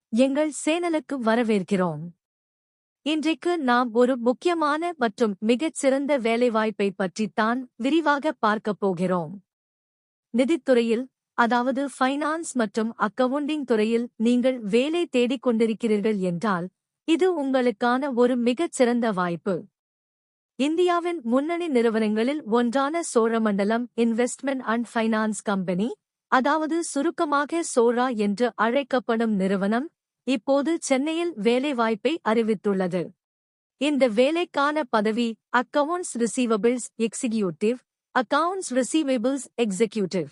எங்கள் சேனலுக்கு வரவேற்கிறோம். இன்றைக்கு நாம் ஒரு முக்கியமான மற்றும் மிகச் சிறந்த வேலைவாய்ப்பை பற்றித்தான் விரிவாக பார்க்கப் போகிறோம். நிதித்துறையில், அதாவது ஃபைனான்ஸ் மற்றும் அக்கவுண்டிங் துறையில் நீங்கள் வேலை தேடிக் கொண்டிருக்கிறீர்கள் என்றால், இது உங்களுக்கான ஒரு மிகச் சிறந்த வாய்ப்பு. இந்தியாவின் முன்னணி நிறுவனங்களில் ஒன்றான Cholamandalam investment and finance company, அதாவது சுருக்கமாக சோழா என்று அழைக்கப்படும் நிறுவனம், இப்போது சென்னையில் வேலைவாய்ப்பை அறிவித்துள்ளது. இந்த வேலைக்கான பதவி accounts receivables executive, accounts receivables executive.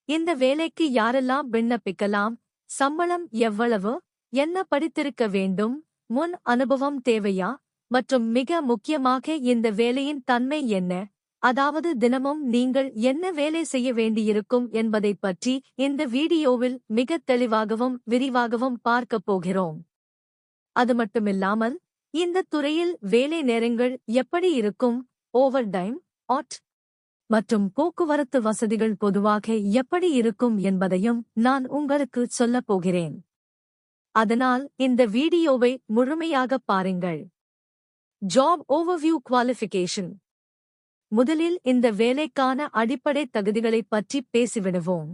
இந்த வேலைக்கு யாரெல்லாம் விண்ணப்பிக்கலாம்? சம்பளம் எவ்வளவு? என்ன படித்திருக்க வேண்டும்? முன் அனுபவம் தேவையா? மற்றும் மிக முக்கியமாக இந்த வேலையின் தன்மை என்ன? அதாவது தினமும் நீங்கள் என்ன வேலை செய்ய வேண்டியிருக்கும் என்பதைப் பற்றி இந்த வீடியோவில் மிகத் தெளிவாகவும் விரிவாகவும் பார்க்கப் போகிறோம். அது மட்டுமில்லாமல், இந்த துறையில் வேலை நேரங்கள் எப்படி இருக்கும், ஓவர் டைம், மற்றும் போக்குவரத்து வசதிகள் பொதுவாக எப்படி இருக்கும் என்பதையும் நான் உங்களுக்கு சொல்லப் போகிறேன். அதனால் இந்த வீடியோவை முழுமையாகப் பாருங்கள். Job overview qualification. முதலில் இந்த வேலைக்கான அடிப்படை தகுதிகளைப் பற்றி பேசிவிடுவோம்.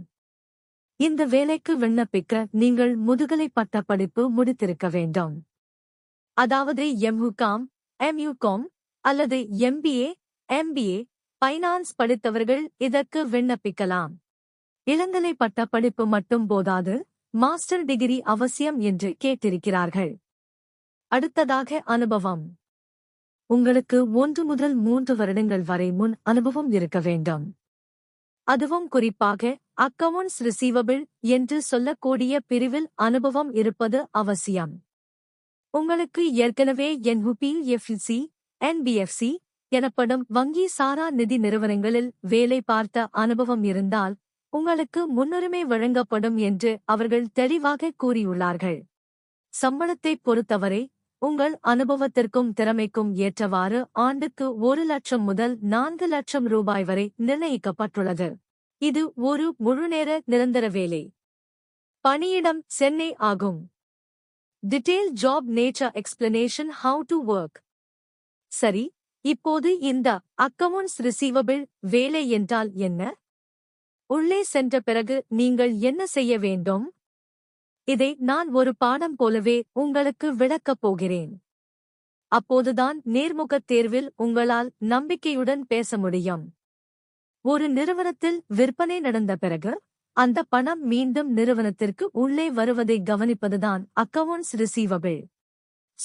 இந்த வேலைக்கு விண்ணப்பிக்க நீங்கள் முதுகலை பட்டப்படிப்பு முடித்திருக்க வேண்டும். அதாவது MUCOM அல்லது MBA, ஃபைனான்ஸ் படித்தவர்கள் இதற்கு விண்ணப்பிக்கலாம். இளங்கலை பட்டப்படிப்பு மட்டும் போதாது, மாஸ்டர் டிகிரி அவசியம் என்று கேட்டிருக்கிறார்கள். அடுத்ததாக அனுபவம். உங்களுக்கு 1 முதல் 3 வருடங்கள் வரை முன் அனுபவம் இருக்க வேண்டும். அதுவும் குறிப்பாக அக்கவுண்ட்ஸ் ரிசீவபிள் என்று சொல்லக்கூடிய பிரிவில் அனுபவம் இருப்பது அவசியம். உங்களுக்கு ஏற்கனவே NUPFC, NBFC எனப்படும் வங்கி சாரா நிதி நிறுவனங்களில் வேலை பார்த்த அனுபவம் இருந்தால் உங்களுக்கு முன்னுரிமை வழங்கப்படும் என்று அவர்கள் தெளிவாக கூறியுள்ளார்கள். சம்பளத்தைப் பொறுத்தவரை உங்கள் அனுபவத்திற்கும் திறமைக்கும் ஏற்றவாறு ஆண்டுக்கு 1 லட்சம் முதல் 4 லட்சம் ரூபாய் வரை நிர்ணயிக்கப்பட்டுள்ளது. இது ஒரு முழுநேர நிரந்தர வேலை. பணியிடம் சென்னை ஆகும். Detail job nature explanation how to work. சரி, இப்போது இந்த அக்கவுண்ட்ஸ் ரிசீவபிள் வேலை என்றால் என்ன? உள்ளே சென்ற பிறகு நீங்கள் என்ன செய்ய வேண்டும்? இதை நான் ஒரு பாடம் போலவே உங்களுக்கு விளக்கப் போகிறேன். அப்போதுதான் நேர்முகத் தேர்வில் உங்களால் நம்பிக்கையுடன் பேச முடியும். ஒரு நிறுவனத்தில் விற்பனை நடந்த பிறகு அந்த பணம் மீண்டும் நிறுவனத்திற்கு உள்ளே வருவதை கவனிப்பதுதான் அக்கவுண்ட்ஸ் ரிசீவபிள்.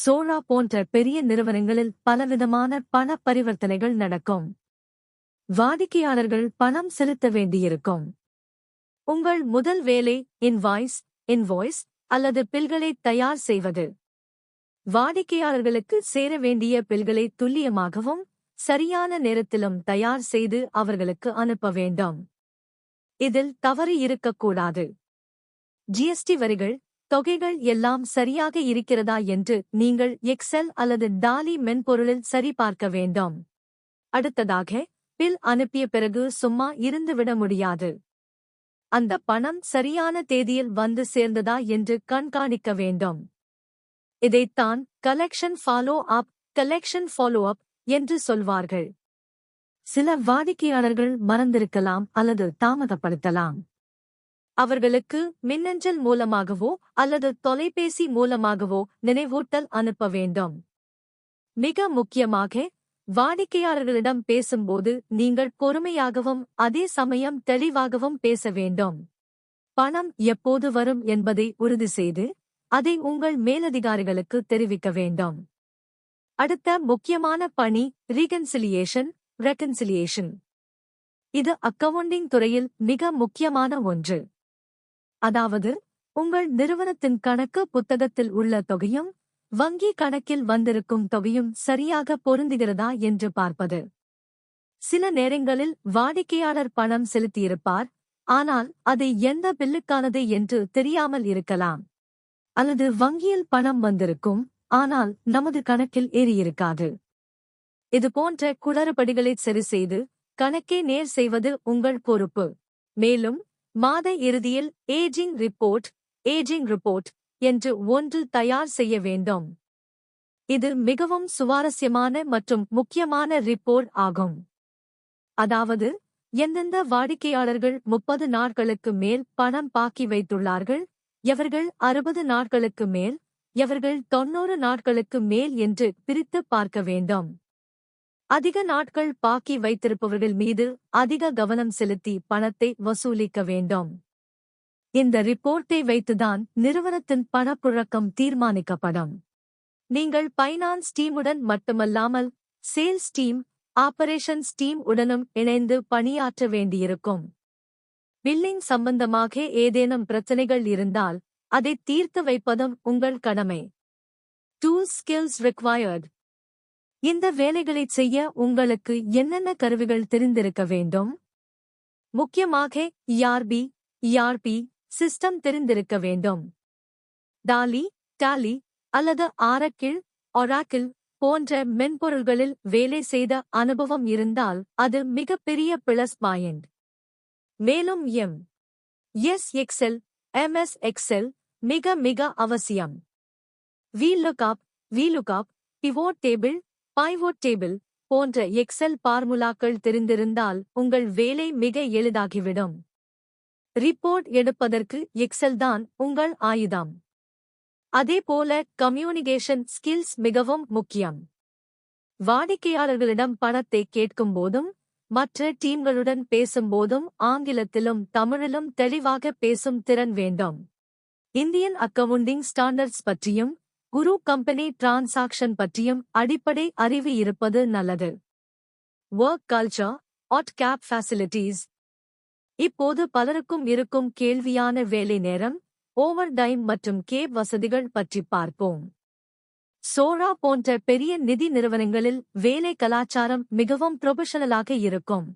சோழா போன்ற பெரிய நிறுவனங்களில் பலவிதமான பண பரிவர்த்தனைகள் நடக்கும். வாடிக்கையாளர்கள் பணம் செலுத்த வேண்டியிருக்கும். உங்கள் முதல் வேலை இன்வாய்ஸ் அல்லது பில்களை தயார் செய்வது. வாடிக்கையாளர்களுக்கு சேர வேண்டிய பில்களை துல்லியமாகவும் சரியான நேரத்திலும் தயார் செய்து அவர்களுக்கு அனுப்ப வேண்டும். இதில் தவறு இருக்கக்கூடாது. GST வரிகள், தொகைகள் எல்லாம் சரியாக இருக்கிறதா என்று நீங்கள் எக்ஸெல் அல்லது டாலி மென்பொருளில் சரிபார்க்க வேண்டும். அடுத்ததாக, பில் அனுப்பிய பிறகு சும்மா இருந்துவிட முடியாது. அந்த பணம் சரியான தேதியில் வந்து சேர்ந்ததா என்று கண்காணிக்க வேண்டும். இதைத்தான் கலெக்ஷன் ஃபாலோ அப் என்று சொல்வார்கள். சில வாடிக்கையாளர்கள் மறந்திருக்கலாம் அல்லது தாமதப்படுத்தலாம். அவர்களுக்கு மின்னஞ்சல் மூலமாகவோ அல்லது தொலைபேசி மூலமாகவோ நினைவூட்டல் அனுப்ப வேண்டும். மிக முக்கியமாக, வாடிக்கையாளர்களிடம் பேசும்போது நீங்கள் பொறுமையாகவும் அதே சமயம் தெளிவாகவும் பேச வேண்டும். பணம் எப்போது வரும் என்பதை உறுதி செய்து அதை உங்கள் மேலதிகாரிகளுக்கு தெரிவிக்க வேண்டும். அடுத்த முக்கியமான பணி ரெகன்சிலியேஷன். இது அக்கவுண்டிங் துறையில் மிக முக்கியமான ஒன்று. அதாவது, உங்கள் நிறுவனத்தின் கணக்கு புத்தகத்தில் உள்ள தொகையும் வங்கி கணக்கில் வந்திருக்கும் தொகையும் சரியாக பொருந்துகிறதா என்று பார்ப்பது. சில நேரங்களில் வாடிக்கையாளர் பணம் செலுத்தியிருப்பார், ஆனால் அது எந்த பில்லுக்கானது என்று தெரியாமல் இருக்கலாம். அல்லது வங்கியில் பணம் வந்திருக்கும், ஆனால் நமது கணக்கில் ஏறியிருக்காது. இதுபோன்ற குளறுபடிகளைச் சரிசெய்து கணக்கை நேர் செய்வது உங்கள் பொறுப்பு. மேலும் மாத இறுதியில் ஏஜிங் ரிப்போர்ட் என்று ஒன்று தயார் செய்ய வேண்டும். இது மிகவும் சுவாரஸ்யமான மற்றும் முக்கியமான ரிப்போர்ட் ஆகும். அதாவது, எந்தெந்த வாடிக்கையாளர்கள் 30 நாட்களுக்கு மேல் பணம் பாக்கி வைத்துள்ளார்கள், எவர்கள் 60 நாட்களுக்கு மேல், எவர்கள் 90 நாட்களுக்கு மேல் என்று பிரித்து பார்க்க வேண்டும். அதிக நாட்கள் பாக்கி வைத்திருப்பவர்கள் மீது அதிக கவனம் செலுத்தி பணத்தை வசூலிக்க வேண்டும். இந்த ரிப்போர்ட்டை வைத்துதான் நிறுவனத்தின் பணப்புழக்கம் தீர்மானிக்கப்படும். நீங்கள் ஃபைனான்ஸ் டீமுடன் மட்டுமல்லாமல் சேல்ஸ் டீம், ஆபரேஷன்ஸ் டீம் உடனும் இணைந்து பணியாற்ற வேண்டியிருக்கும். பில்லிங் சம்பந்தமாக ஏதேனும் பிரச்சனைகள் இருந்தால் அதை தீர்த்து வைப்பதும் உங்கள் கடமை. Tools skills required. இந்த வேலைகளைச் செய்ய உங்களுக்கு என்னென்ன கருவிகள் தெரிந்திருக்க வேண்டும்? முக்கியமாக ERP சிஸ்டம் தெரிந்திருக்க வேண்டும். டாலி அல்லது ஒராக்கிள் போன்ற மென்பொருள்களில் வேலை செய்த அனுபவம் இருந்தால் அது மிகப்பெரிய பிளஸ் பாயிண்ட். மேலும் MS எக்ஸெல் மிக மிக அவசியம். VLOOKUP, pivot table போன்ற எக்ஸெல் பார்முலாக்கள் தெரிந்திருந்தால் உங்கள் வேலை மிக எளிதாகிவிடும். ரிப்போர்ட் எடுப்பதற்கு எக்ஸெல் தான் உங்கள் ஆயுதம். அதேபோல கம்யூனிகேஷன் ஸ்கில்ஸ் மிகவும் முக்கியம். வாடிக்கையாளர்களிடம் பணத்தை கேட்கும்போதும் மற்ற டீம்களுடன் பேசும்போதும் ஆங்கிலத்திலும் தமிழிலும் தெளிவாக பேசும் திறன் வேண்டும். இந்தியன் அக்கவுண்டிங் ஸ்டாண்டர்ட்ஸ் பற்றியும் குரு கம்பெனி டிரான்சாக்ஷன் பற்றியும் அடிப்படை அறிவு இருப்பது நல்லது. Work culture, cab facilities. இப்போது பலருக்கும் இருக்கும் கேள்வியான வேலை நேரம், ஓவர் டைம் மற்றும் கேப் வசதிகள் பற்றி பார்ப்போம். சோரா போன்ற பெரிய நிதி நிறுவனங்களில் வேலை கலாச்சாரம் மிகவும் ப்ரொபஷனலாக இருக்கும்.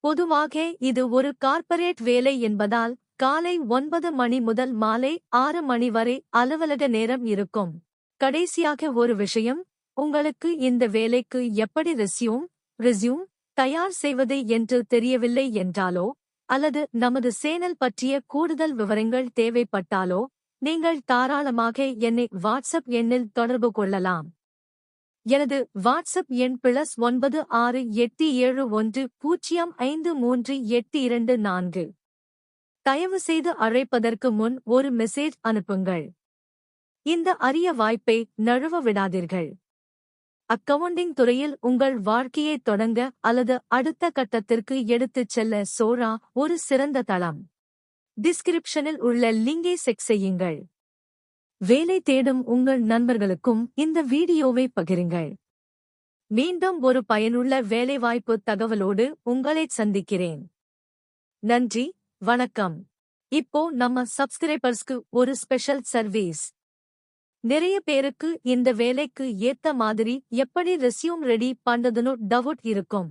பொதுவாக இது ஒரு கார்ப்பரேட் வேலை என்பதால் காலை 9 மணி முதல் மாலை 6 மணி வரை அலுவலக நேரம் இருக்கும். கடைசியாக ஒரு விஷயம், உங்களுக்கு இந்த வேலைக்கு எப்படி ரெஸ்யூம் தயார் செய்வது என்று தெரியவில்லை என்றாலோ அல்லது நமது சேனல் பற்றிய கூடுதல் விவரங்கள் தேவைப்பட்டாலோ நீங்கள் தாராளமாக என்னை வாட்ஸ்அப் எண்ணில் தொடர்பு கொள்ளலாம். எனது வாட்ஸ்அப் எண் +968710538224. தயவுசெய்து அழைப்பதற்கு முன் ஒரு மெசேஜ் அனுப்புங்கள். இந்த அரிய வாய்ப்பை நழுவ விடாதீர்கள். அக்கவுண்டிங் துறையில் உங்கள் வாழ்க்கையை தொடங்க அல்லது அடுத்த கட்டத்திற்கு எடுத்துச் செல்ல சோரா ஒரு சிறந்த தளம். டிஸ்கிரிப்ஷனில் உள்ள லிங்கை செக் செய்யுங்கள். வேலை தேடும் உங்கள் நண்பர்களுக்கும் இந்த வீடியோவை பகிருங்கள். மீண்டும் ஒரு பயனுள்ள வேலைவாய்ப்பு தகவலோடு உங்களைச் சந்திக்கிறேன். நன்றி, வணக்கம். இப்போ நம்ம சப்ஸ்கிரைபர்ஸ்க்கு ஒரு ஸ்பெஷல் சர்வீஸ். நிறைய பேருக்கு இந்த வேலைக்கு ஏத்த மாதிரி எப்படி ரெஸ்யூம் ரெடி பண்றதுன்னு டவுட் இருக்கும்.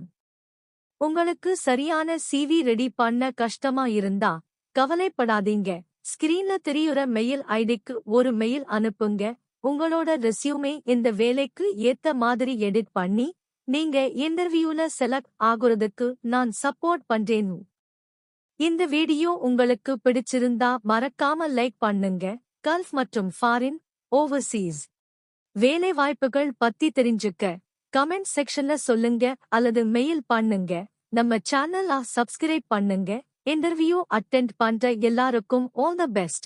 உங்களுக்கு சரியான CV ரெடி பண்ண கஷ்டமா இருந்தா கவலைப்படாதீங்க. ஸ்கிரீன்ல தெரியுற மெயில் ஐடிக்கு ஒரு மெயில் அனுப்புங்க. உங்களோட ரெஸ்யூமே இந்த வேலைக்கு ஏத்த மாதிரி எடிட் பண்ணி நீங்க இன்டர்வியூல செலக்ட் ஆகுறதுக்கு நான் சப்போர்ட் பண்றேன். இந்த வீடியோ உங்களுக்கு பிடிச்சிருந்தா மறக்காம லைக் பண்ணுங்க. கல்ஃப் மற்றும் ஃபாரின் ஓவர்சீஸ் வேலை வாய்ப்புகள் பத்தி தெரிஞ்சுக்க கமெண்ட் செக்ஷன்ல சொல்லுங்க அல்லது மெயில் பண்ணுங்க. நம்ம சேனலை சப்ஸ்கிரைப் பண்ணுங்க. இன்டர்வியூ அட்டெண்ட் பண்ற எல்லாருக்கும் ஆல் தி பெஸ்ட்.